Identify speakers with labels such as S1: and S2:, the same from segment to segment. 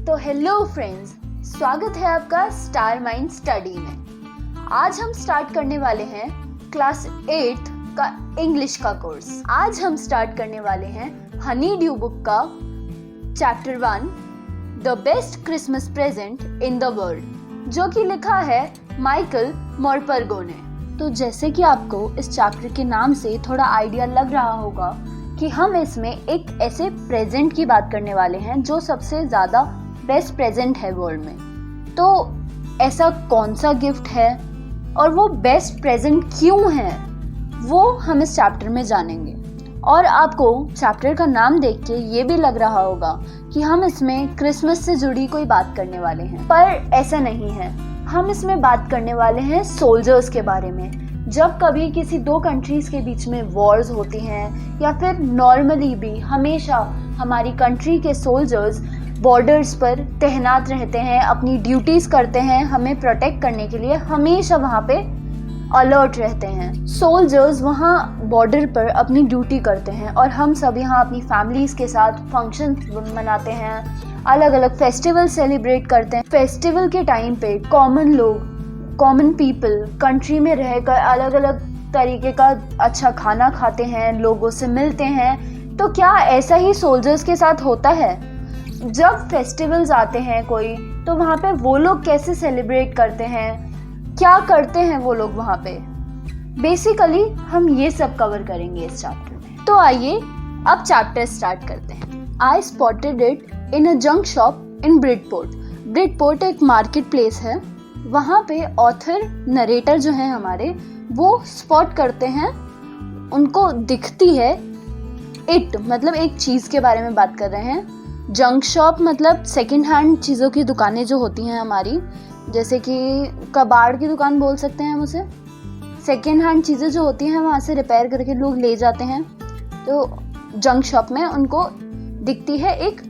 S1: तो hello friends, स्वागत है आपका स्टार माइंड स्टडी में। आज हम स्टार्ट करने वाले हैं क्लास 8 का इंग्लिश का कोर्स। आज हम स्टार्ट करने वाले हैं हनी ड्यू बुक का chapter 1 the best Christmas present in the world, जो कि लिखा है माइकल मोरपर्गो ने। तो जैसे कि आपको इस चैप्टर के नाम से थोड़ा आइडिया लग रहा होगा कि हम इसमें एक ऐसे प्रेजेंट की बात करने वाले हैं जो सबसे ज़्यादा बेस्ट प्रेजेंट है वर्ल्ड में। तो ऐसा कौन सा गिफ्ट है और वो बेस्ट प्रेजेंट क्यों है, वो हम इस चैप्टर में जानेंगे। और आपको चैप्टर का नाम देख के ये भी लग रहा होगा कि हम इसमें क्रिसमस से जुड़ी कोई बात करने वाले हैं, पर ऐसा नहीं है। हम इसमें बात करने वाले हैं सोल्जर्स के बारे में। जब कभी किसी दो कंट्रीज के बीच में वॉर्स होती हैं या फिर नॉर्मली भी हमेशा हमारी कंट्री के सोल्जर्स बॉर्डर्स पर तैनात रहते हैं, अपनी ड्यूटीज करते हैं, हमें प्रोटेक्ट करने के लिए हमेशा वहाँ पे अलर्ट रहते हैं। सोल्जर्स वहाँ बॉर्डर पर अपनी ड्यूटी करते हैं और हम सब यहाँ अपनी फैमिलीज के साथ फंक्शन मनाते हैं, अलग अलग फेस्टिवल सेलिब्रेट करते हैं। फेस्टिवल के टाइम पे कॉमन पीपल कंट्री में रहकर अलग अलग तरीके का अच्छा खाना खाते हैं, लोगों से मिलते हैं। तो क्या ऐसा ही सोल्जर्स के साथ होता है? जब फेस्टिवल्स आते हैं कोई, तो वहाँ पे वो लोग कैसे सेलिब्रेट करते हैं, क्या करते हैं वो लोग वहाँ पे, बेसिकली हम ये सब कवर करेंगे इस चैप्टर में। तो आइए अब चैप्टर स्टार्ट करते हैं। आई spotted it in a junk shop in Bridport. Bridport एक मार्केट प्लेस है। वहाँ पे ऑथर नरेटर जो हैं हमारे, वो स्पॉट करते हैं, उनको दिखती है इट, मतलब एक चीज़ के बारे में बात कर रहे हैं। जंक शॉप मतलब सेकंड हैंड चीज़ों की दुकानें जो होती हैं हमारी, जैसे कि कबाड़ की दुकान बोल सकते हैं हम उसे। सेकंड हैंड चीज़ें जो होती हैं वहाँ से रिपेयर करके लोग ले जाते हैं। तो जंक शॉप में उनको दिखती है एक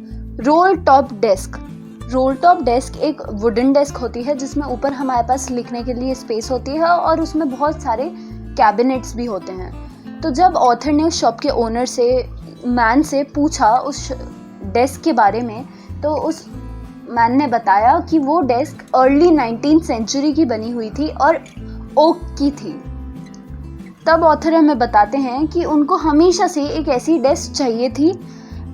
S1: role top desk. Role top desk एक वुडन डेस्क होती है जिसमें ऊपर हमारे पास लिखने के लिए स्पेस होती है और उसमें बहुत सारे कैबिनेट्स भी होते हैं। तो जब ऑथर ने उस शॉप के ओनर से, मैन से पूछा उस डेस्क के बारे में, तो उस मैन ने बताया कि वो डेस्क अर्ली 19th सेंचुरी की बनी हुई थी और ओक की थी। तब ऑथर हमें बताते हैं कि उनको हमेशा से एक ऐसी डेस्क चाहिए थी,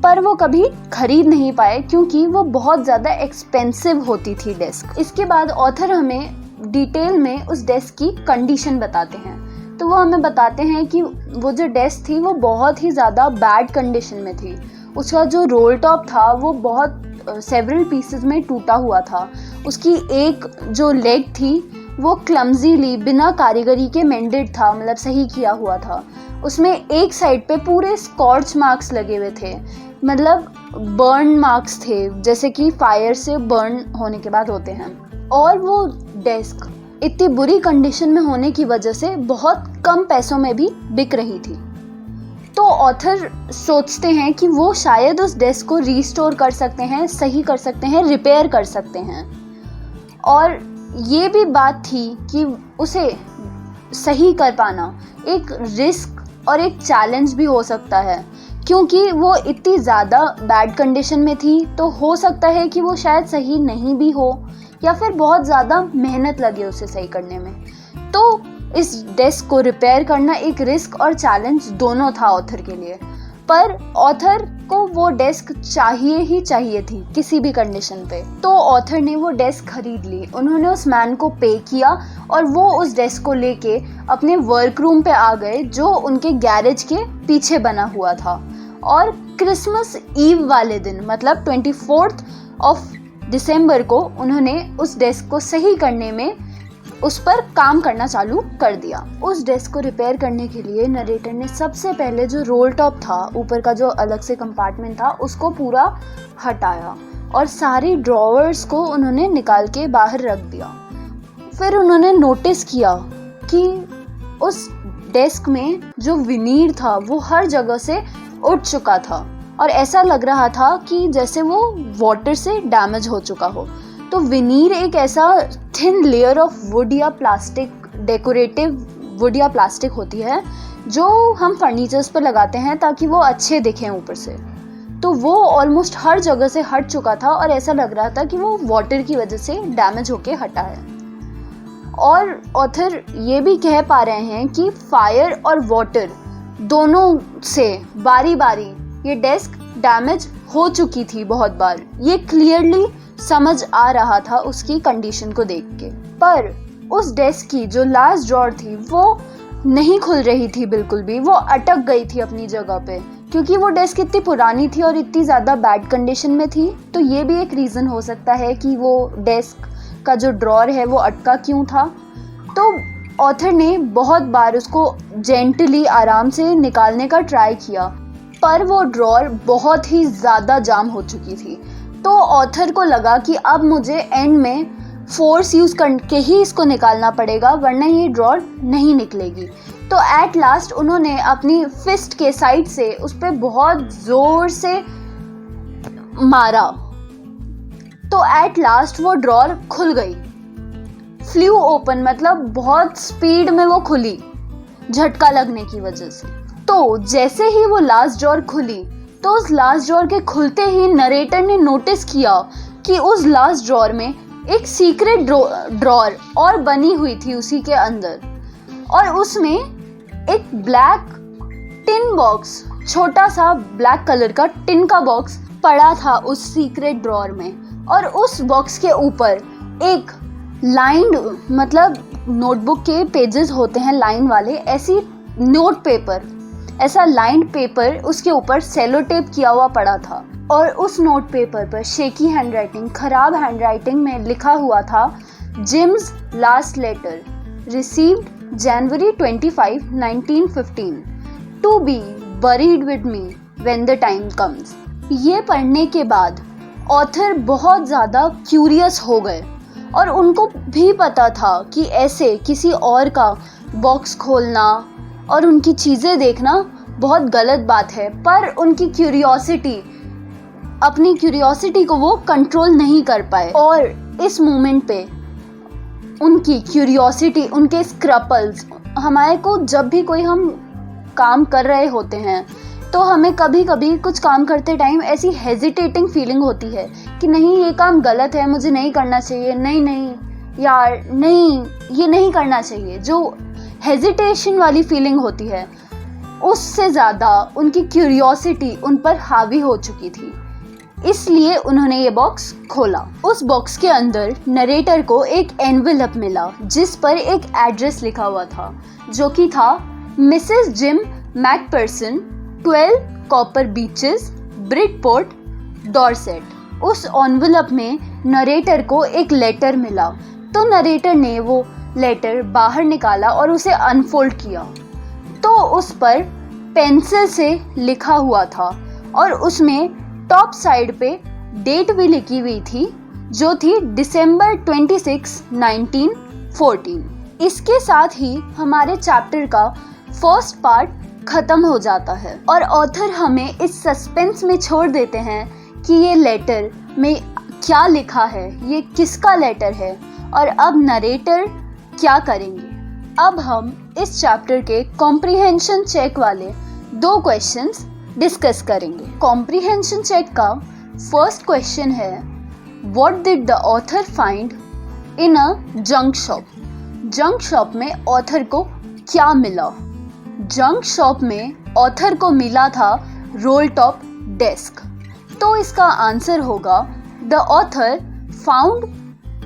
S1: पर वो कभी खरीद नहीं पाए क्योंकि वो बहुत ज़्यादा एक्सपेंसिव होती थी डेस्क। इसके बाद ऑथर हमें डिटेल में उस डेस्क की कंडीशन बताते हैं। तो वो हमें बताते हैं कि वो जो डेस्क थी वो बहुत ही ज़्यादा बैड कंडीशन में थी। उसका जो रोल टॉप था वो बहुत सेवरल पीसेस में टूटा हुआ था। उसकी एक जो लेग थी वो क्लमजीली, बिना कारीगरी के मेंडेड था, मतलब सही किया हुआ था। उसमें एक साइड पे पूरे स्कॉर्च मार्क्स लगे हुए थे, मतलब बर्न मार्क्स थे, जैसे कि फायर से बर्न होने के बाद होते हैं। और वो डेस्क इतनी बुरी कंडीशन में होने की वजह से बहुत कम पैसों में भी बिक रही थी। तो ऑथर सोचते हैं कि वो शायद उस डेस्क को रीस्टोर कर सकते हैं, सही कर सकते हैं, रिपेयर कर सकते हैं। और ये भी बात थी कि उसे सही कर पाना एक रिस्क और एक चैलेंज भी हो सकता है, क्योंकि वो इतनी ज़्यादा बैड कंडीशन में थी। तो हो सकता है कि वो शायद सही नहीं भी हो या फिर बहुत ज़्यादा मेहनत लगे उसे सही करने में। तो इस डेस्क को रिपेयर करना एक रिस्क और चैलेंज दोनों था ऑथर के लिए। पर ऑथर को वो डेस्क चाहिए ही चाहिए थी किसी भी कंडीशन पे। तो ऑथर ने वो डेस्क खरीद ली। उन्होंने उस मैन को पे किया और वो उस डेस्क को लेके अपने वर्क रूम पे आ गए, जो उनके गैरेज के पीछे बना हुआ था। और क्रिसमस ईव वाले दिन, मतलब 24th ऑफ दिसंबर को, उन्होंने उस डेस्क को सही करने में उस पर काम करना चालू कर दिया। उस डेस्क को रिपेयर करने के लिए नरेटर ने सबसे पहले जो रोल टॉप था, ऊपर का जो अलग से कंपार्टमेंट था, उसको पूरा हटाया और सारी ड्रॉवर्स को उन्होंने निकाल के बाहर रख दिया। फिर उन्होंने नोटिस किया कि उस डेस्क में जो विनीर था वो हर जगह से उठ चुका था और ऐसा लग रहा था कि जैसे वो वाटर से डैमेज हो चुका हो। तो विनीर एक ऐसा थिन लेयर ऑफ वुड या प्लास्टिक, डेकोरेटिव वुड या प्लास्टिक होती है जो हम फर्नीचर्स पर लगाते हैं ताकि वो अच्छे दिखें ऊपर से। तो वो ऑलमोस्ट हर जगह से हट चुका था और ऐसा लग रहा था कि वो वाटर की वजह से डैमेज होके हटा है। और ऑथर ये भी कह पा रहे हैं कि फायर और वाटर दोनों से बारी बारी ये डेस्क डैमेज हो चुकी थी बहुत बार। ये क्लियरली समझ आ रहा था उसकी कंडीशन को देख के। पर उस डेस्क की जो लास्ट ड्रॉर थी वो नहीं खुल रही थी बिल्कुल भी, वो अटक गई थी अपनी जगह पे, क्योंकि वो डेस्क इतनी पुरानी थी और इतनी ज़्यादा बैड कंडीशन में थी। तो ये भी एक रीज़न हो सकता है कि वो डेस्क का जो ड्रॉर है वो अटका क्यों था। तो ऑथर ने बहुत बार उसको जेंटली आराम से निकालने का ट्राई किया, पर वो ड्रॉर बहुत ही ज़्यादा जाम हो चुकी थी। तो ऑथर को लगा कि अब मुझे एंड में फोर्स यूज़ करके ही इसको निकालना पड़ेगा, वरना ये ड्रॉर नहीं निकलेगी। तो एट लास्ट उन्होंने अपनी फिस्ट के साइड से उस पर बहुत ज़ोर से मारा, तो एट लास्ट वो ड्रॉर खुल गई, फ्लू ओपन, मतलब बहुत स्पीड में वो खुली झटका लगने की वजह से। तो जैसे ही वो लास्ट ड्रॉर खुली, तो उस लास्ट ड्रॉर के खुलते ही नरेटर ने नोटिस किया कि उस लास्ट ड्रॉर में एक सीक्रेट ड्रॉर और बनी हुई थी उसी के अंदर, और उसमें एक ब्लैक टिन बॉक्स, छोटा सा ब्लैक कलर का टिन का बॉक्स पड़ा था उस सीक्रेट ड्रॉर में। और उस बॉक्स के ऊपर एक लाइंड, मतलब नोटबुक के पेजेस होते हैं लाइन वाले, ऐसी नोट पेपर, ऐसा लाइंड पेपर उसके ऊपर सेलो टेप किया हुआ पड़ा था। और उस नोट पेपर पर शेकी हैंडराइटिंग, खराब हैंडराइटिंग में लिखा हुआ था, Jim's last letter received January 25, 1915 to be buried with me when the time comes. ये पढ़ने के बाद ऑथर बहुत ज़्यादा क्यूरियस हो गए और उनको भी पता था कि ऐसे किसी और का बॉक्स खोलना और उनकी चीज़ें देखना बहुत गलत बात है, पर उनकी अपनी क्यूरियोसिटी को वो कंट्रोल नहीं कर पाए। और इस मोमेंट पे उनकी क्यूरियोसिटी, उनके स्क्रैपल्स, हमारे को जब भी कोई हम काम कर रहे होते हैं तो हमें कभी कभी कुछ काम करते टाइम ऐसी हेजिटेटिंग फीलिंग होती है कि नहीं ये काम गलत है, मुझे नहीं करना चाहिए, नहीं यार नहीं, ये नहीं करना चाहिए। जो हेजिटेशन वाली फीलिंग होती है उससे ज़्यादा उनकी क्यूरियोसिटी उन पर हावी हो चुकी थी, इसलिए उन्होंने ये बॉक्स खोला। उस बॉक्स के अंदर नरेटर को एक एनवेलप मिला जिस पर एक एड्रेस लिखा हुआ था, जो कि था Mrs Jim McPherson, 12 Copper Beeches, Bridport, Dorset. उस एनवेलप में नरेटर को एक लेटर मिला, तो नरेटर ने वो लेटर बाहर निकाला और उसे अनफोल्ड किया, तो उस पर पेंसिल से लिखा हुआ था और उसमें टॉप साइड पे डेट भी लिखी हुई थी, जो थी दिसंबर 26, 1914। इसके साथ ही हमारे चैप्टर का फर्स्ट पार्ट खत्म हो जाता है और ऑथर हमें इस सस्पेंस में छोड़ देते हैं कि ये लेटर में क्या लिखा है, ये किसका लेटर है और अब नरेटर क्या करेंगे। अब हम इस चैप्टर के कॉम्प्रिहेंशन चेक वाले 2 क्वेश्चंस डिस्कस करेंगे। कॉम्प्रिहेंशन चेक का फर्स्ट क्वेश्चन है, what did the author find in a junk shop. Junk shop में ऑथर को क्या मिला। जंक शॉप में ऑथर को मिला था रोल टॉप डेस्क, तो इसका आंसर होगा the author found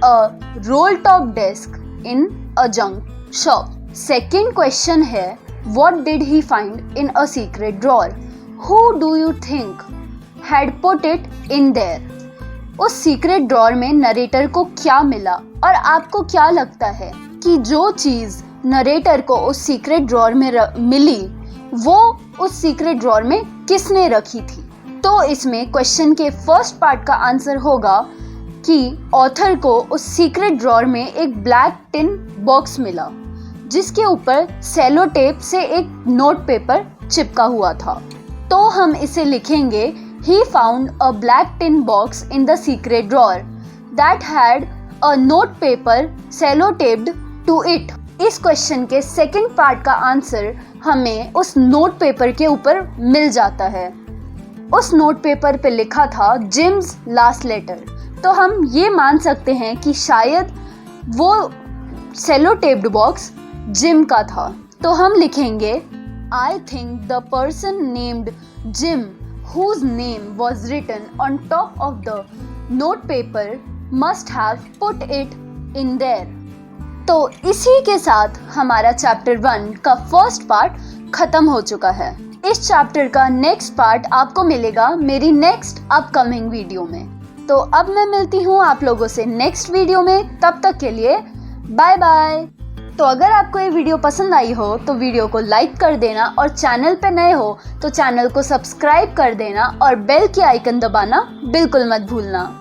S1: a roll top desk in a junk shop. Second question है, what did he find in a secret drawer. Who do you think had put it in there? उस secret drawer में narrator को क्या मिला और आपको क्या लगता है कि जो चीज़ नरेटर को उस सीक्रेट ड्रॉर में मिली वो उस सीक्रेट ड्रॉर में किसने रखी थी। तो इसमें क्वेश्चन के फर्स्ट पार्ट का आंसर होगा कि ऑथर को उस सीक्रेट ड्रॉर में एक ब्लैक टिन बॉक्स मिला जिसके ऊपर सेलो टेप से एक नोट पेपर चिपका हुआ था। तो हम इसे लिखेंगे, he found a black tin box in the secret drawer that had a note paper sellotaped to it। इस क्वेश्चन के सेकंड पार्ट का आंसर हमें उस नोट पेपर के ऊपर मिल जाता है। उस नोट पेपर पे लिखा था जिम्स लास्ट लेटर, तो हम ये मान सकते हैं कि शायद वो सेलो टेप्ड बॉक्स जिम का था। तो हम लिखेंगे I think the person named gym whose name was written on top of the note paper must have put it in there। तो इसी के साथ हमारा चैप्टर 1 का फर्स्ट पार्ट खत्म हो चुका है। इस चैप्टर का नेक्स्ट पार्ट आपको मिलेगा मेरी नेक्स्ट अपकमिंग वीडियो में। तो अब मैं मिलती हूँ आप लोगों से नेक्स्ट वीडियो में, तब तक के लिए बाय बाय। तो अगर आपको ये वीडियो पसंद आई हो तो वीडियो को लाइक कर देना, और चैनल पे नए हो तो चैनल को सब्सक्राइब कर देना और बेल की आइकन दबाना बिल्कुल मत भूलना।